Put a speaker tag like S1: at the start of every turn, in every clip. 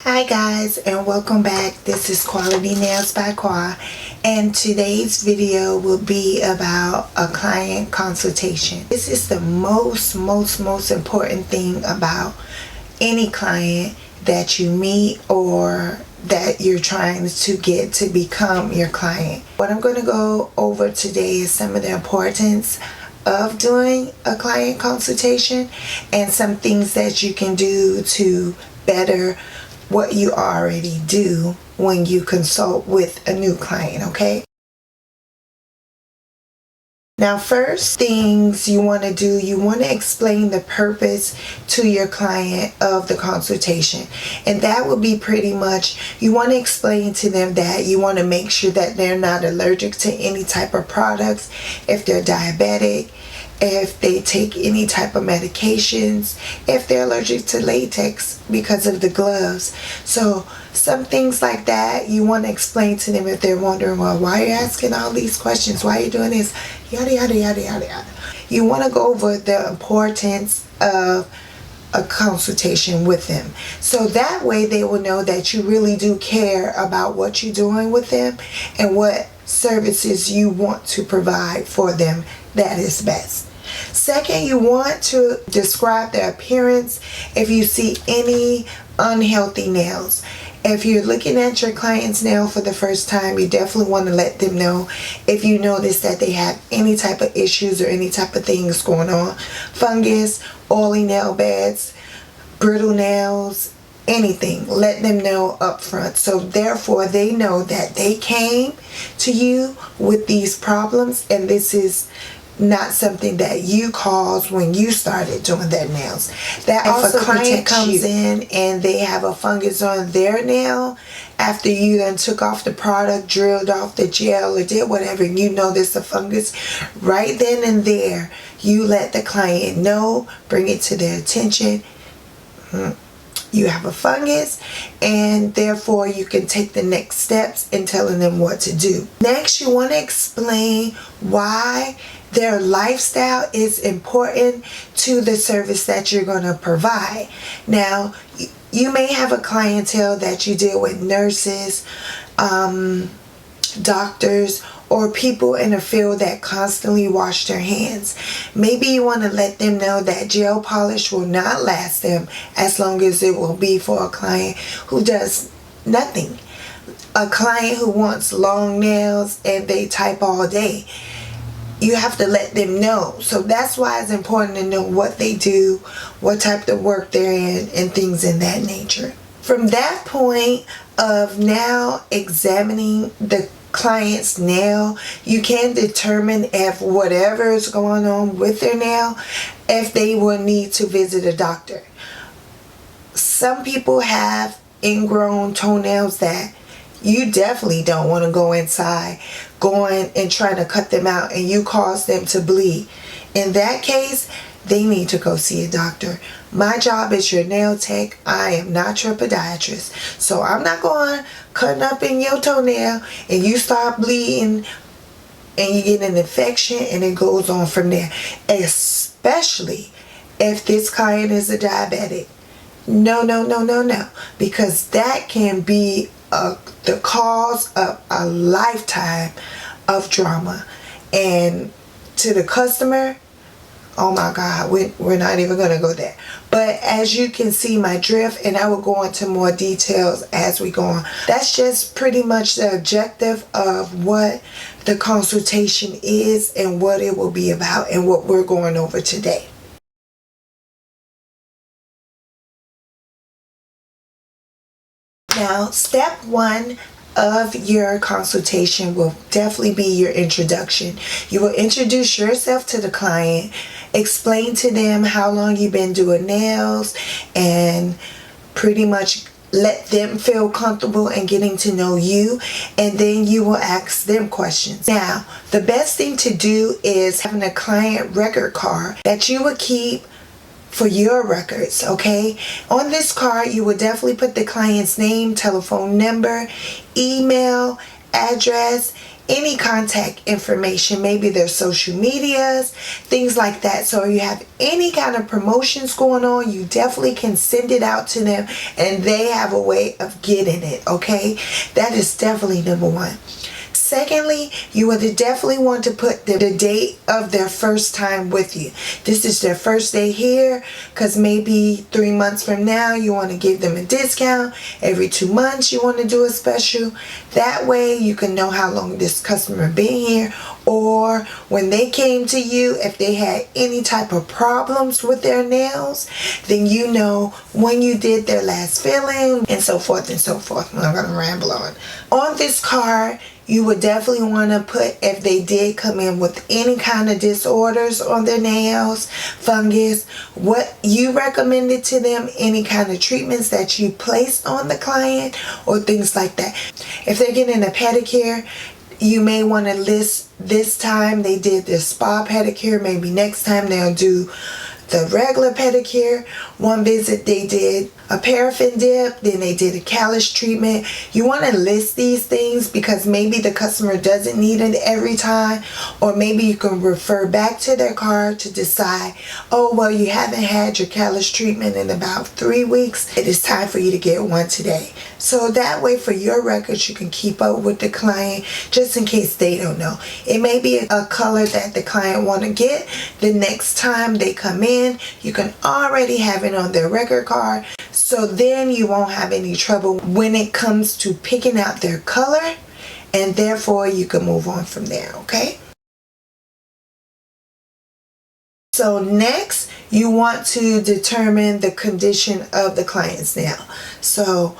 S1: Hi guys, and welcome back. This is Quality Nails by Qua, and today's video will be about a client consultation. This is the most important thing about any client that you meet or that you're trying to get to become your client. What I'm going to go over today is some of the importance of doing a client consultation and some things that you can do to better what you already do when you consult with a new client, okay? Now, first things you want to do, you want to explain the purpose to your client of the consultation. And that will be pretty much, you want to explain to them that you want to make sure that they're not allergic to any type of products, if they're diabetic, if they take any type of medications, if they're allergic to latex because of the gloves. So some things like that you want to explain to them if they're wondering, well, why are you asking all these questions? Why are you doing this? Yada, yada, yada, yada, yada. You want to go over the importance of a consultation with them. So that way they will know that you really do care about what you're doing with them and what services you want to provide for them that is best. Second, you want to describe their appearance if you see any unhealthy nails. If you're looking at your client's nail for the first time, you definitely want to let them know if you notice that they have any type of issues or any type of things going on. Fungus, oily nail beds, brittle nails, anything. Let them know up front. So therefore they know that they came to you with these problems and this is not something that you caused when you started doing their nails. That if also a client comes in and they have a fungus on their nail after you then took off the product, drilled off the gel or did whatever, and you notice a fungus, right then and there you let the client know, bring it to their attention. You have a fungus, and therefore you can take the next steps in telling them what to do. Next, you want to explain why their lifestyle is important to the service that you're going to provide. Now, you may have a clientele that you deal with, nurses, doctors, or people in a field that constantly wash their hands. Maybe you want to let them know that gel polish will not last them as long as it will be for a client who does nothing. A client who wants long nails and they type all day. You have to let them know. So that's why it's important to know what they do, what type of work they're in, and things in that nature. From that point of now examining the client's nail, you can determine if whatever is going on with their nail, if they will need to visit a doctor. Some people have ingrown toenails that you definitely don't want to go inside, going and trying to cut them out, and you cause them to bleed. In that case, they need to go see a doctor. My job is your nail tech. I am not your podiatrist. So I'm not going cutting up in your toenail and you start bleeding and you get an infection and it goes on from there. Especially if this client is a diabetic. No. Because that can be the cause of a lifetime of drama. And to the customer, oh my God, we're not even going to go there. But as you can see my drift, and I will go into more details as we go on. That's just pretty much the objective of what the consultation is and what it will be about and what we're going over today. Now, step one of your consultation will definitely be your introduction. You will introduce yourself to the client, explain to them how long you've been doing nails, and pretty much let them feel comfortable in getting to know you, and then you will ask them questions. Now, the best thing to do is having a client record card that you would keep for your records, okay? On this card, you would definitely put the client's name, telephone number, email, address, any contact information, maybe their social medias, things like that. So if you have any kind of promotions going on, you definitely can send it out to them and they have a way of getting it, okay? That is definitely number one. Secondly, you would definitely want to put the date of their first time with you. This is their first day here, because maybe 3 months from now you want to give them a discount. Every 2 months you want to do a special. That way you can know how long this customer been here, or when they came to you, if they had any type of problems with their nails, then you know when you did their last filling, and so forth and so forth. I'm not going to ramble on. On this card, you would definitely want to put if they did come in with any kind of disorders on their nails, fungus, what you recommended to them, any kind of treatments that you placed on the client, or things like that. If they're getting a pedicure, you may want to list this time they did their spa pedicure. Maybe next time they'll do the regular pedicure. One visit they did a paraffin dip, then they did a callus treatment. You want to list these things because maybe the customer doesn't need it every time, or maybe you can refer back to their card to decide, oh well, you haven't had your callus treatment in about 3 weeks. It is time for you to get one today. So that way for your records you can keep up with the client just in case they don't know. It may be a color that the client want to get. The next time they come in, you can already have it on their record card. So then you won't have any trouble when it comes to picking out their color, and therefore you can move on from there, okay? So next, you want to determine the condition of the client's nail. So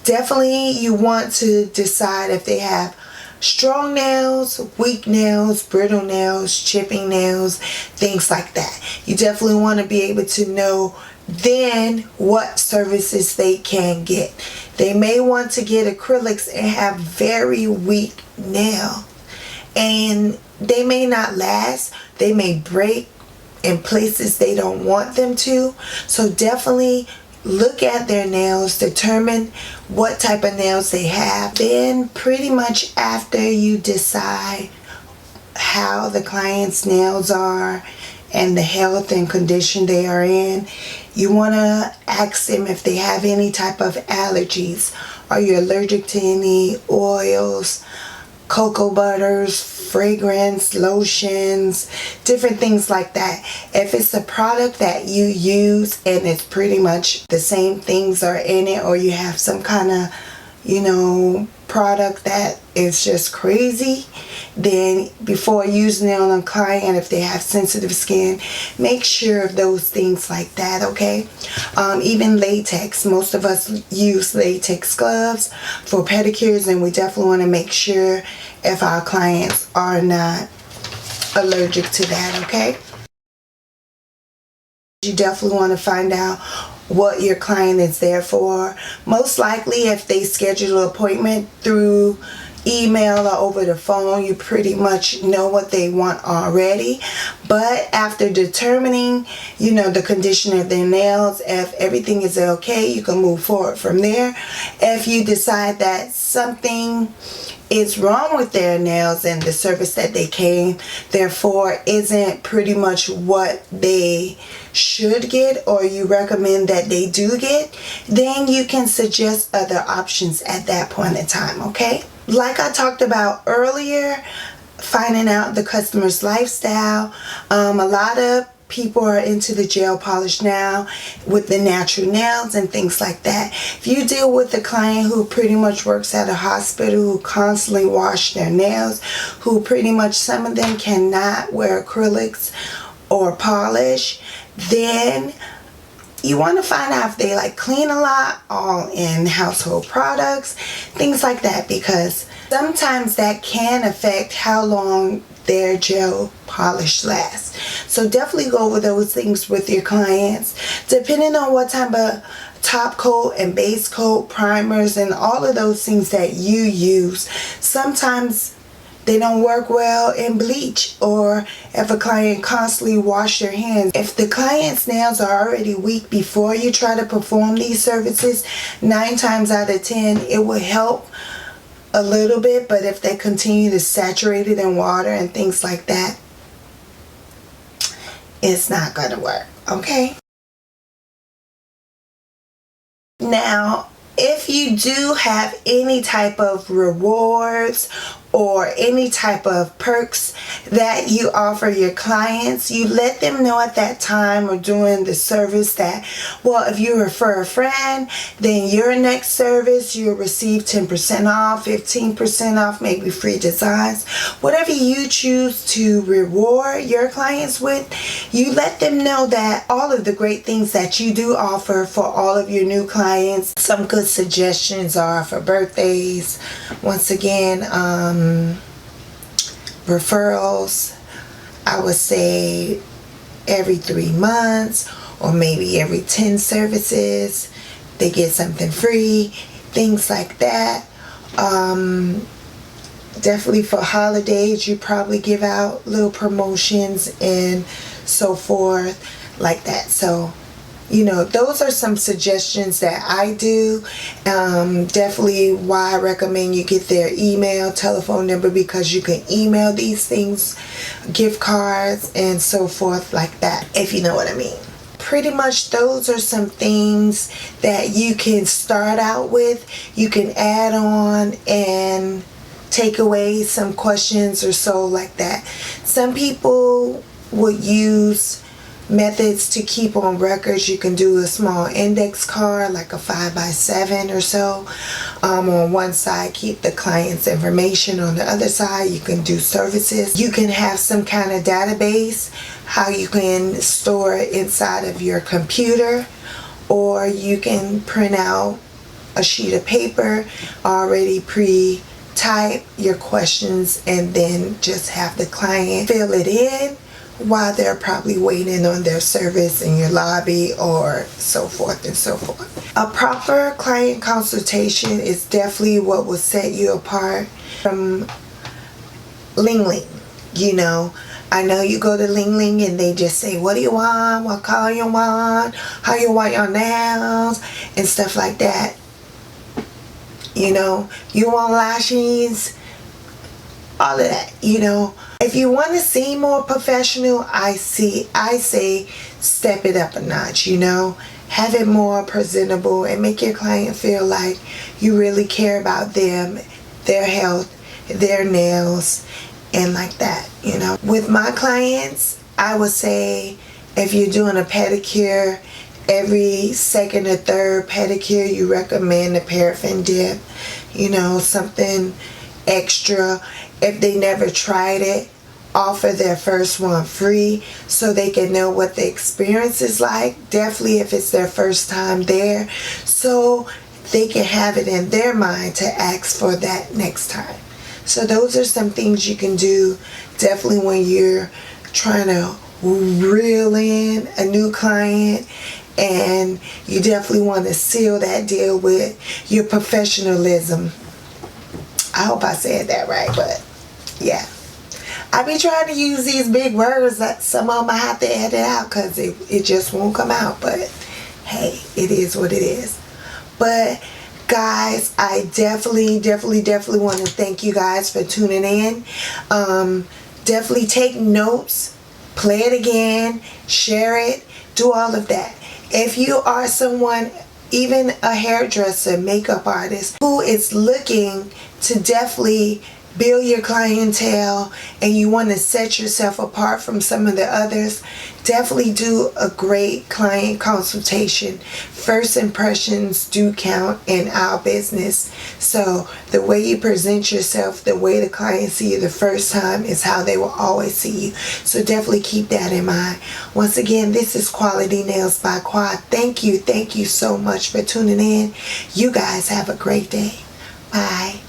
S1: definitely you want to decide if they have strong nails, weak nails, brittle nails, chipping nails, things like that. You definitely want to be able to know then what services they can get. They may want to get acrylics and have very weak nail, and they may not last. They may break in places they don't want them to. So definitely look at their nails, determine what type of nails they have. Then pretty much after you decide how the client's nails are and the health and condition they are in, you want to ask them if they have any type of allergies. Are you allergic to any oils, cocoa butters, fragrance, lotions, different things like that. If it's a product that you use and it's pretty much the same things are in it, or you have some kind of, product that is just crazy, then before using it on a client, if they have sensitive skin, make sure of those things like that, okay? Even latex. Most of us use latex gloves for pedicures, and we definitely want to make sure if our clients are not allergic to that, okay? You definitely want to find out what your client is there for. Most likely if they schedule an appointment through email or over the phone, you pretty much know what they want already. But after determining, the condition of their nails, if everything is okay, you can move forward from there. If you decide that something is wrong with their nails and the service that they came therefore isn't pretty much what they should get, or you recommend that they do get, then you can suggest other options at that point in time, okay? Like I talked about earlier, finding out the customer's lifestyle. A lot of people are into the gel polish now with the natural nails and things like that. If you deal with a client who pretty much works at a hospital, who constantly wash their nails, who pretty much some of them cannot wear acrylics or polish, then you want to find out if they clean a lot, all in household products, things like that, because sometimes that can affect how long their gel polish lasts. So definitely go over those things with your clients. Depending on what type of top coat and base coat, primers, and all of those things that you use, sometimes they don't work well in bleach, or if a client constantly wash their hands. If the client's nails are already weak before you try to perform these services, 9 times out of 10 it will help a little bit, but if they continue to saturate it in water and things like that, it's not going to work, okay? Now, if you do have any type of rewards or any type of perks that you offer your clients, you let them know at that time or during the service that, well, if you refer a friend, then your next service you'll receive 10% off, 15% off, maybe free designs. Whatever you choose to reward your clients with, you let them know that all of the great things that you do offer for all of your new clients. Some good suggestions are for birthdays, once again, referrals, I would say every 3 months or maybe every 10 services they get something free, things like that. Definitely for holidays, you probably give out little promotions and so forth like that. So those are some suggestions that I do. Definitely why I recommend you get their email, telephone number, because you can email these things, gift cards and so forth like that, if you know what I mean. Pretty much those are some things that you can start out with. You can add on and take away some questions or so like that. Some people would use methods to keep on records. You can do a small index card, like a 5x7 or so. On one side, keep the client's information. On the other side, you can do services. You can have some kind of database, how you can store it inside of your computer, or you can print out a sheet of paper already pre-type your questions and then just have the client fill it in while they're probably waiting on their service in your lobby or so forth and so forth. A proper client consultation is definitely what will set you apart from Ling Ling. I know you go to Ling Ling and they just say, what do you want? What color you want? How you want your nails? And stuff like that. You want lashes? All of that, If you want to seem more professional, I say step it up a notch, Have it more presentable and make your client feel like you really care about them, their health, their nails, and like that, With my clients, I would say if you're doing a pedicure, every second or third pedicure, you recommend a paraffin dip, something extra. If they never tried it, offer their first one free so they can know what the experience is like. Definitely if it's their first time there, so they can have it in their mind to ask for that next time. So those are some things you can do definitely when you're trying to reel in a new client, and you definitely want to seal that deal with your professionalism. I hope I said that right, but yeah. I be trying to use these big words that some of them I have to edit out because it just won't come out. But hey, it is what it is. But guys, I definitely want to thank you guys for tuning in. Definitely take notes, play it again, share it, do all of that. If you are someone, even a hairdresser, makeup artist, who is looking to definitely build your clientele and you want to set yourself apart from some of the others, definitely do a great client consultation. First impressions do count in our business. So the way you present yourself, the way the client see you the first time is how they will always see you. So definitely keep that in mind. Once again, this is Quality Nails by Quad. Thank you so much for tuning in. You guys have a great day. Bye.